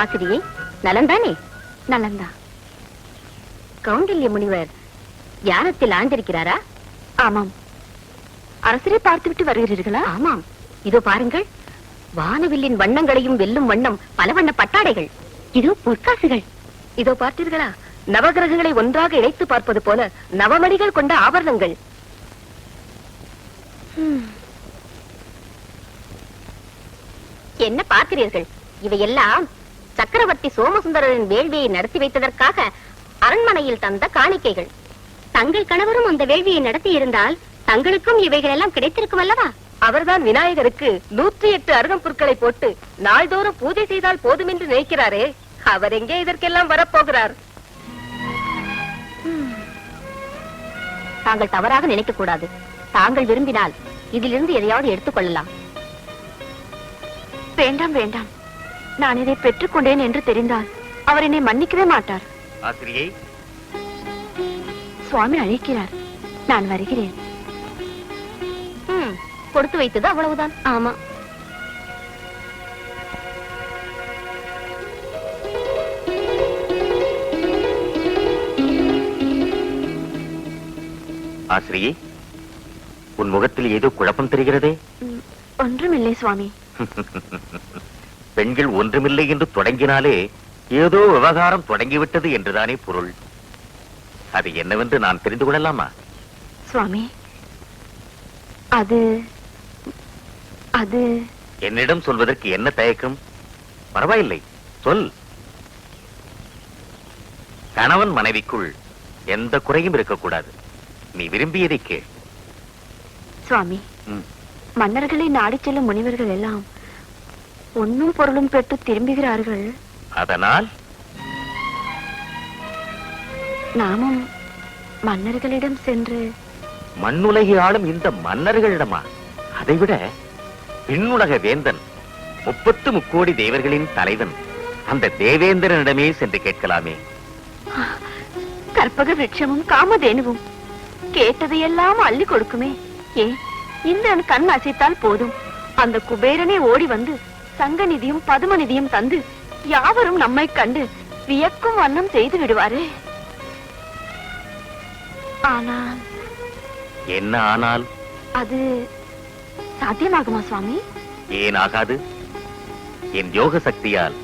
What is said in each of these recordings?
ஆசிரியை நலந்தானே? நலந்தா. கௌண்டில்ய முனிவர் தியானத்தில் ஆழ்ந்திருக்கிறாரா? ஆமாம். அரசரை பார்த்துவிட்டு வருகிறீர்களா? ஆமாம். இதோ பாருங்கள், வானவில்லின் வண்ணங்களையும் வெல்லும் வண்ணம் பல வண்ண பட்டாடைகள். இதோ பொற்காசுகள். இதோ பார்த்தீர்களா, நவகிரகங்களை ஒன்றாக இணைத்து பார்ப்பது போல நவமணிகள் கொண்ட ஆபரணங்கள். என்ன பார்க்கிறீர்கள்? இவையெல்லாம் சக்கரவர்த்தி சோமசுந்தரின் வேள்வியை நடத்தி வைத்ததற்காக அரண்மனையில் தந்த காணிக்கைகள். தங்கள் கணவரும் அந்த வேள்வியை நடத்தி இருந்தால் தங்களுக்கும் இவைகள் எல்லாம் கிடைத்திருக்கும் அல்லவா? அவர்தான் விநாயகருக்கு 108 அருகம்புற்களை போட்டு நாள்தோறும் பூஜை செய்தால் போதும் என்று நினைக்கிறாரே, அவர் எங்கே இதற்கெல்லாம் வரப்போகிறார்? தாங்கள் தவறாக நினைக்க கூடாது. தாங்கள் விரும்பினால் இதிலிருந்து எதையாவது எடுத்துக் கொள்ளலாம். வேண்டாம் வேண்டாம், நான் இதை பெற்றுக் கொண்டேன் என்று தெரிந்தால் அவர் என்னை மன்னிக்கவே மாட்டார். ஆசிரியை, சுவாமி அழைக்கிறார், நான் வருகிறேன். கொடுத்து வைத்தது அவ்வளவுதான். ஆமா. ஆசிரியை, உன் முகத்தில் ஏதோ குழப்பம் தெரிகிறதே. ஒன்றுமில்லை சுவாமி. பெண்கள் ஒன்றுமில்லை என்று தொடங்கினாலே ஏதோ விவகாரம் தொடங்கிவிட்டது என்றுதானே பொருள். அது என்னவென்று நான் தெரிந்து கொள்ளலாமா? சுவாமி, அது அது என்னிடம் சொல்வதற்கு என்ன தயக்கம்? பரவாயில்லை, சொல். கணவன் மனைவிக்குள் எந்த குறையும் இருக்கக்கூடாது. நீ விரும்பியதை கேள். சுவாமி, மன்னர்களை நாடி செல்லும் முனிவர்கள் எல்லாம் ஒன்னும் பொருளும் பெற்று திரும்புகிறார்கள். அதனால் நாமும் மன்னர்களிடம் சென்று. மண்ணுலகை ஆளும் இந்த மன்னர்களிடமா? அதைவிட விண்ணுலக வேந்தன், 30 கோடி தேவர்களின் தலைவன் அந்த தேவேந்திரனிடமே சென்று கேட்கலாமே. கற்பக விருட்சமும் காமதேனுவும் கேட்டதையெல்லாம் அள்ளி கொடுக்குமே. ஏன் இந்திரன் கண் அசைத்தால் போதும், அந்த குபேரனே ஓடி வந்து சங்க நிதியும் பதும நிதியும் தந்து யாவரும் நம்மை கண்டு வியக்கும் வண்ணம் செய்து விடுவாரே. ஆனால் என்ன ஆனால்? அது சாத்தியமாகுமா சுவாமி? ஏன் ஆகாது? என் யோக சக்தியால்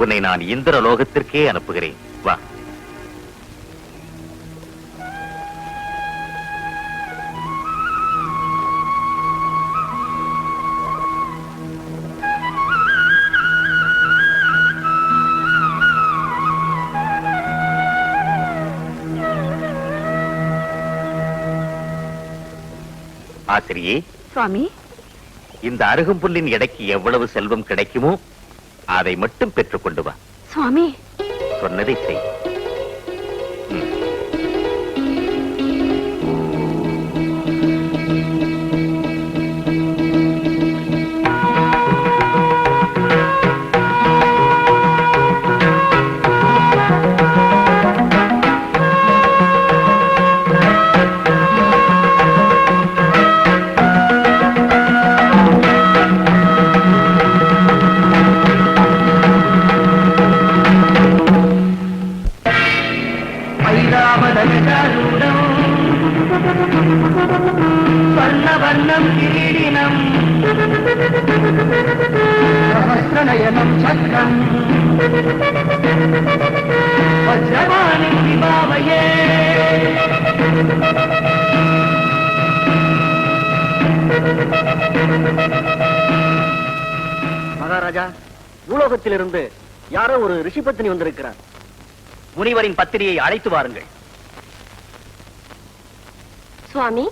உன்னை நான் இந்திர லோகத்திற்கே அனுப்புகிறேன். வா. ஆசிரியே. சுவாமி, இந்த அருகம்புல்லின் எடைக்கு எவ்வளவு செல்வம் கிடைக்குமோ அதை மட்டும் பெற்றுக் கொண்டு வா. சுவாமி, சொன்னதை செய். வண்ணம் கிரீடினம் சஹஸ்ரநயனம் சக்கரம் வஜ்ரவாணி விபாவயே. மகாராஜா, பூலோகத்திலிருந்து யாரோ ஒரு ரிஷி பத்தினி வந்திருக்கிறார். முனிவரின் பத்திரியை அழைத்து வாருங்கள். சுவாமி,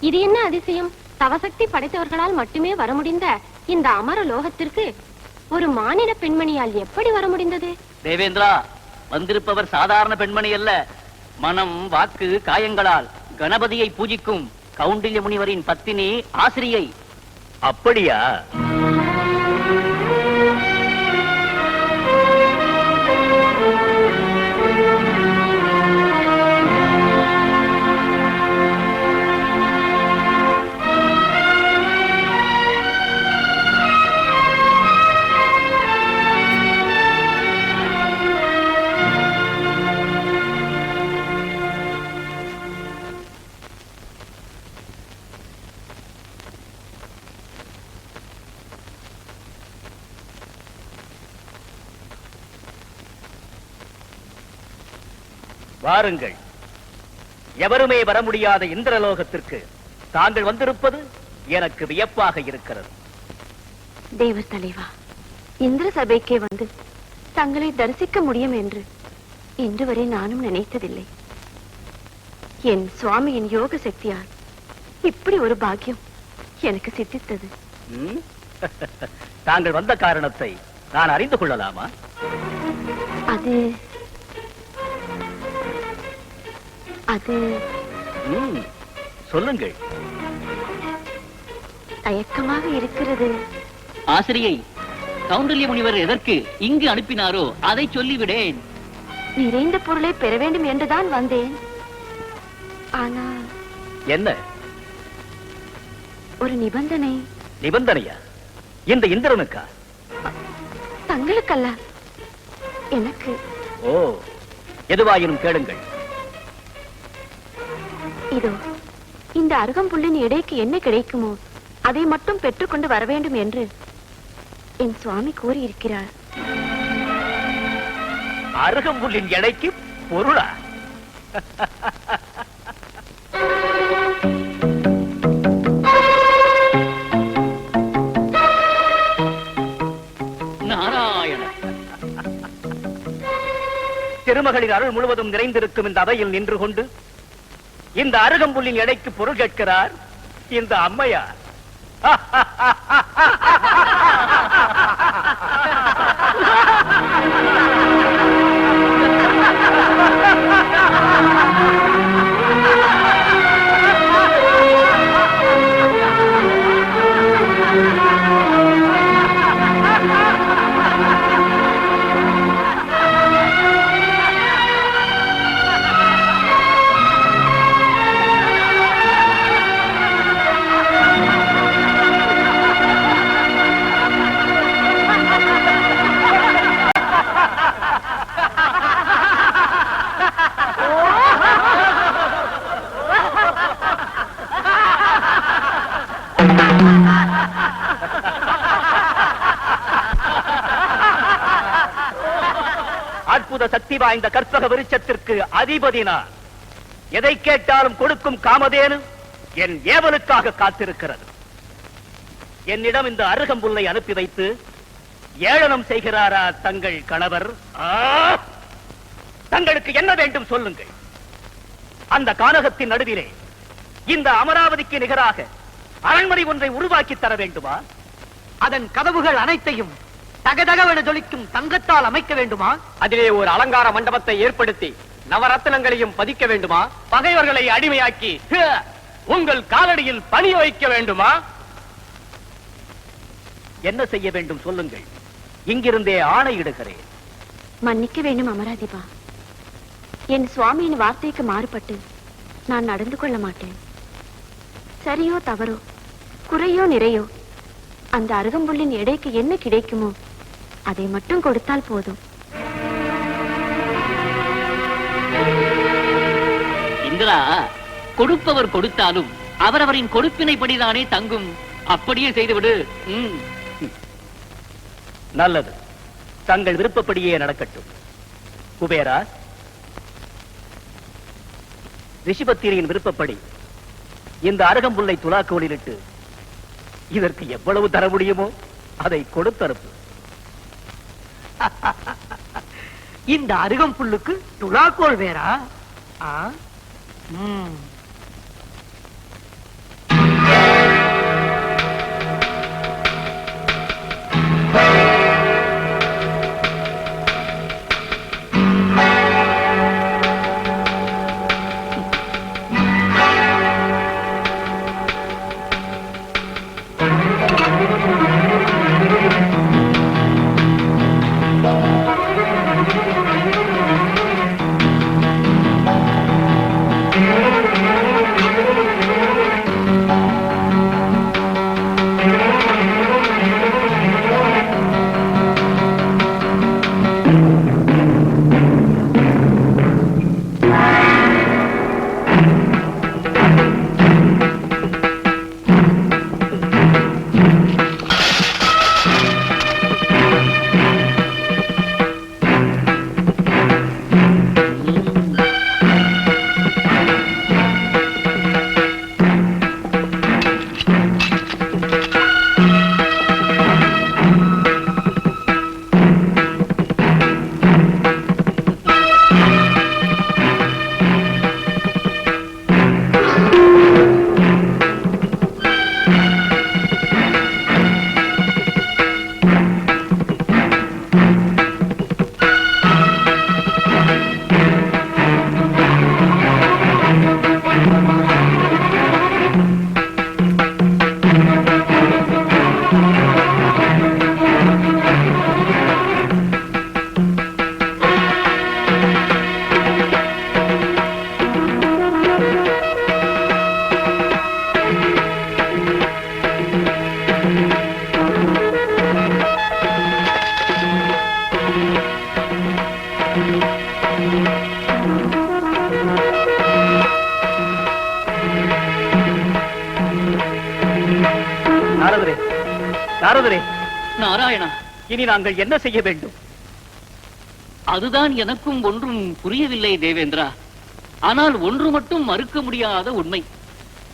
இது என்ன அதிசயம்? தவசக்தி படைத்தவர்களால் மட்டுமே வர முடிந்த இந்த அமர லோகத்திற்கு ஒரு மானிட பெண்மணியால் எப்படி வர முடிந்தது? தேவேந்திரா, வந்திருப்பவர் சாதாரண பெண்மணி அல்ல. மனம், வாக்கு, காயங்களால் கணபதியை பூஜிக்கும் கௌண்டில்ய முனிவரின் பத்தினி ஆசிரியை. அப்படியா? வாருங்கள். எவருமே வர முடியாத இந்திரலோகத்திற்கு தாங்கள் வந்திருப்பது எனக்கு வியப்பாக இருக்கிறது. தேவ தலைவா, இந்திர சபைக்கே வந்து தங்களை தரிசிக்க முடியும் என்று இன்று வரை நானும் நினைத்ததில்லை. என் சுவாமியின் யோக சக்தியால் இப்படி ஒரு பாக்கியம் எனக்கு சித்தித்தது. ம்? தாங்கள் வந்த காரணத்தை நான் அறிந்து கொள்ளலாமா? அது அது ம், சொல்லுங்கள். தயக்கமாக இருக்கிறது. ஆசிரியை, கௌண்டல்ய முனிவர் எதற்கு இங்கு அனுப்பினாரோ அதை சொல்லிவிடேன். நிறைந்த பொருளை பெற வேண்டும் என்றுதான் வந்தேன். ஆனால் என்ன ஒரு நிபந்தனை. நிபந்தனையா? இந்த இந்திரனுக்கா? தங்களுக்கல்ல, எனக்கு. ஓ, எதுவாயினும் கேளுங்கள். இதோ இந்த அருகம்புல்லின் எடைக்கு என்ன கிடைக்குமோ அதை மட்டும் பெற்றுக்கொண்டு வர வேண்டும் என்று என் சுவாமி கூறியிருக்கிறார். அருகம்புல்லின் எடைக்கு பொருளா? நாராயண, திருமகளின் அருள் முழுவதும் நிறைந்திருக்கும் இந்த அவையில் நின்று கொண்டு இந்த அருகம்புல்லின் எடைக்கு பொருள் கேட்கிறார் இந்த அம்மையார். அற்புத சக்தி வாய்ந்த கற்பக விருட்சத்திற்கு அதிபதி நான். எதை கேட்டாலும் கொடுக்கும் காமதேனு என் ஏவலுக்காக காத்திருக்கிறது. என்னிடம் இந்த அருகம்புல்லை அனுப்பி வைத்து ஏளனம் செய்கிறாரா தங்கள் கணவர்? தங்களுக்கு என்ன வேண்டும் சொல்லுங்கள். அந்த கானகத்தின் நடுவிலே இந்த அமராவதிக்கு நிகராக அரண்மனை ஒன்றை உருவாக்கி தர வேண்டுமா? அதன் கதவுகள் அனைத்தையும் தகதகவென ஜொலிக்கும் தங்கத்தால் அமைக்க வேண்டுமா? அதிலே ஒரு அலங்கார மண்டபத்தை ஏற்படுத்தி நவரத்தினங்களையும் பதிக்க வேண்டுமா? பகைவர்களை அடிமையாக்கி உங்கள் காலடியில் பணிய வைக்க வேண்டுமா? என்ன செய்ய வேண்டும் சொல்லுங்கள். இங்கிருந்தே ஆணையிடுகிறேன். மன்னிக்க வேண்டும் அமராதிபா, என் சுவாமியின் வார்த்தைக்கு மாறுபட்டு நான் நடந்து கொள்ள மாட்டேன். சரியோ தவறோ, குறையோ நிறையோ, அந்த அருகம்புல்லின் எடைக்கு என்ன கிடைக்குமோ அதை மட்டும் கொடுத்தால் போதும். இந்திரா, கொடுப்பவர் கொடுத்தாலும் அவரவரின் கொடுப்பினைப்படிதானே தங்கும். அப்படியே செய்துவிடு. நல்லது, தங்கள் விருப்பப்படியே நடக்கட்டும். குபேரா, ரிஷிபத்திரியின் விருப்பப்படி இந்த அருகம்புல்லை துலாக்கோலிலிட்டு இதற்கு எவ்வளவு தர முடியுமோ அதை கொடுத்தனுப்பு. இந்த அருகம்புல்லுக்கு துலாக்கோல் வேறா? நாரதரே, நாராயணா, இனி நாங்கள் என்ன செய்ய வேண்டும்? அதுதான் எனக்கும் ஒன்றும் புரியவில்லை தேவேந்திரா. ஆனால் ஒன்று மட்டும் மறுக்க முடியாத உண்மை.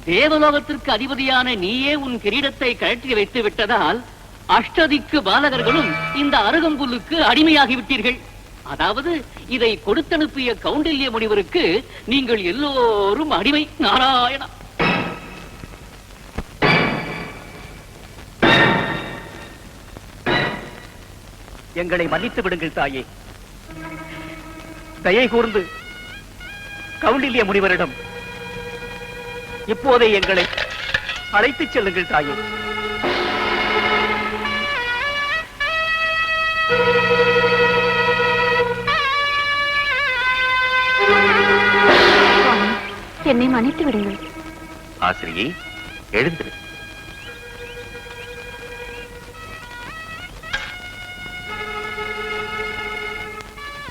தேவலோகத்திற்கு அதிபதியான நீயே உன் கிரீடத்தை கழற்றி வைத்து விட்டதால் அஷ்டதிக்கு பாலகர்களும் இந்த அருகம்புல்லுக்கு அடிமையாகிவிட்டீர்கள். அதாவது இதை கொடுத்தனுப்பிய கௌண்டில்ய முனிவருக்கு நீங்கள் எல்லோரும் அடிமை. நாராயணா, எங்களை மன்னித்து விடுங்கள் தாயே. தயை கூர்ந்து கௌண்டில்ய முனிவரிடம் இப்போதே எங்களை அழைத்துச் செல்லுங்கள் தாயே. என்னை மன்னித்து விடுங்கள். ஆசிரியை, எழுந்திரு.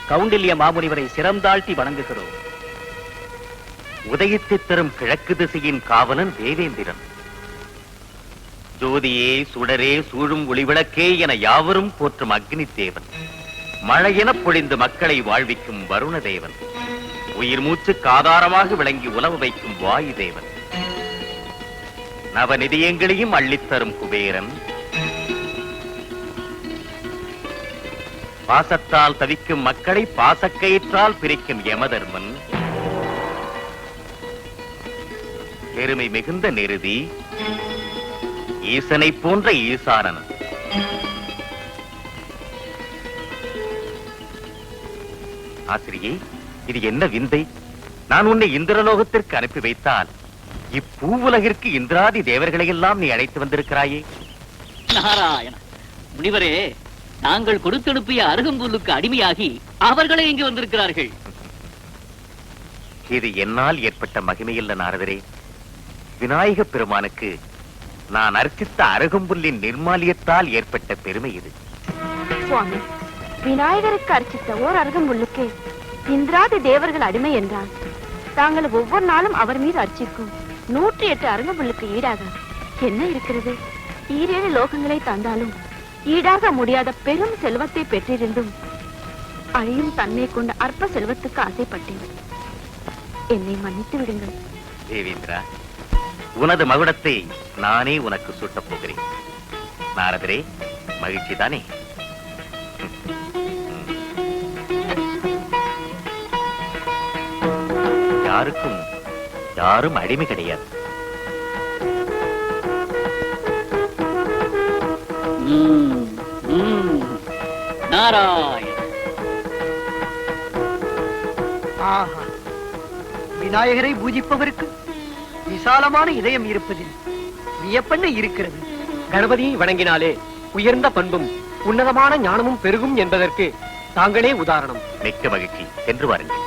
கௌண்டில்ய மாமுனிவரை சிரம்தாழ்த்தி வணங்குகிறோம். உதயத்தை தரும் கிழக்கு திசையின் காவலன் தேவேந்திரன். ஜோதியே, சுடரே, சூழும் ஒளிவிளக்கே என யாவரும் போற்றும் அக்னி தேவன். மழையென பொழிந்து மக்களை வாழ்விக்கும் வருண தேவன். உயிர் மூச்சுக்கு ஆதாரமாக விளங்கி உலவ வைக்கும் வாயு தேவன். நவநிதியங்களையும் அள்ளித்தரும் குபேரன். பாசத்தால் தவிக்கும் மக்களை பாசக்கயிற்றால் பிரிக்கும் யமதர்மன். பெருமை மிகுந்த நிருதி ஈசனை போன்ற ஈசானன். ஆசிரியை, இது என்ன விந்தை? நான் உன்னை இந்திரலோகத்திற்கு அனுப்பி வைத்தால் இப்பூவுலகிற்கு இந்திராதி தேவர்களை எல்லாம் நீ அழைத்து வந்திருக்கிறாயே. நாராயண முனிவரே, நாங்கள் கொடுத்தனுப்பிய அருகம்புல்லுக்கு அடிமையாகி அவர்களே இங்கு வந்திருக்கிறார்கள். இது என்னால் ஏற்பட்ட மகிமையில்ல நாரதரே. விநாயக பெருமானுக்கு நான் அர்ச்சித்த அருகம்புல்லின் நிர்மாலியத்தால் ஏற்பட்ட பெருமை இது. சுவாமி, விநாயகருக்கு அர்ச்சித்த ஓர் அருகம்புல்லுக்கு இந்திராதி தேவர்கள் அடிமை என்றால் தாங்கள் ஒவ்வொரு நாளும் அவர் மீது அர்ச்சிக்கும் 108 அருகம்புல்லுக்கு ஈடாக என்ன இருக்கிறது? 7 லோகங்களை தந்தாலும் ஈடாக முடியாத பெரும் செல்வத்தை பெற்றிருந்தும் அழியும் தன்மை கொண்ட அற்ப செல்வத்துக்கு ஆசைப்பட்டேன். என்னை மன்னித்து விடுங்கள். தேவேந்திரா, உனது மகுடத்தை நானே உனக்கு சூட்டப் போகிறேன். நாரதரே, மகிழ்ச்சி தானே? யாருக்கும் யாரும் அடிமை கிடையாது. நாராயண, ஆஹா, விநாயகரை பூஜிப்பவருக்கு விசாலமான இதயம் இருப்பதில் வியப்பென்ன இருக்கிறது. கணபதியை வணங்கினாலே உயர்ந்த பண்பும் உன்னதமான ஞானமும் பெருகும் என்பதற்கு தாங்களே உதாரணம். மிக்க மகிழ்ச்சி. சென்று வாருங்கள்.